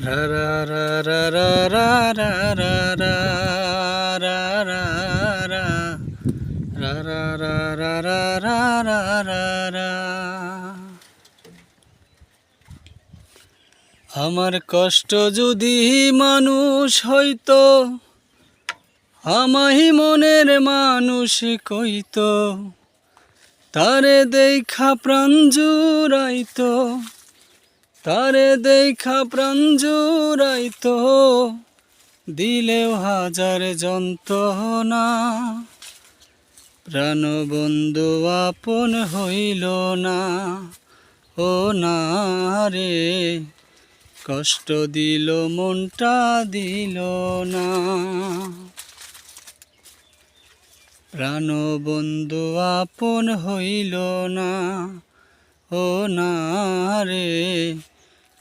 রা রা রা রা রা রা রা রা রা রা রা রা রা রা রা রা রা রা রা রা। আমার কষ্ট যদি মানুষ হইতো, আমাহি মনের মানুষ কইতো, তারে দেখা প্রাণ জুড়াইতো, তারে দেখা প্রাণ জুড়াইতো, দিলেও হাজার যন্ত্রণা। প্রাণ বন্ধু আপন হইল না, ও না রে, কষ্ট দিল মনটা দিল না। প্রাণ বন্ধু আপন হইল না, ও না রে,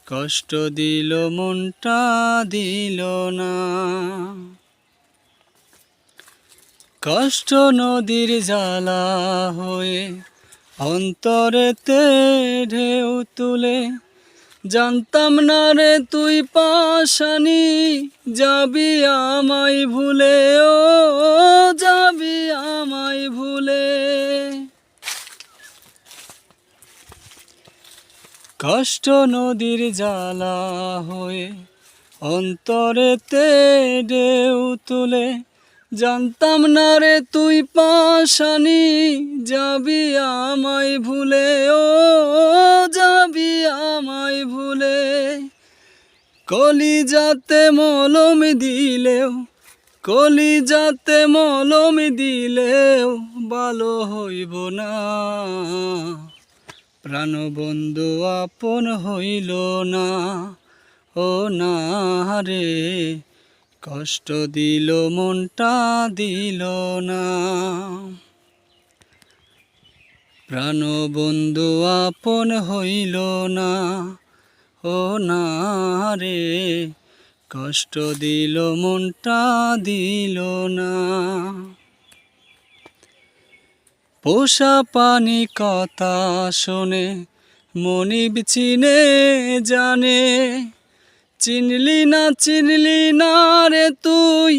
কষ্ট দিল মনটা দিল না। কষ্ট নদীর জ্বালা হয়ে অন্তরেতে ঢেউ তুলে, জানতাম না রে তুই পাশানি, যাবি আমায় ভুলে, ও যাবি আমায় ভুলে। কষ্ট নদীর জ্বালা হয়ে অন্তরেতে ঢেউ তুলে, জানতাম না রে তুই পাশানি, যাবি আমায় ভুলে, ও যাবি আমায় ভুলে। কলিজাতে মলম দিলেও, কলিজাতে মলম দিলেও ভালো হইব না। প্রাণ বন্ধু আপন হইল না, ও না রে, কষ্ট দিল মনটা দিল না। প্রাণ বন্ধু আপন হইল না, ও না রে, কষ্ট দিল মনটা দিল না। পোষা পানি কথা শোনে মনিব চিনে জানে, চিনলি না রে তুই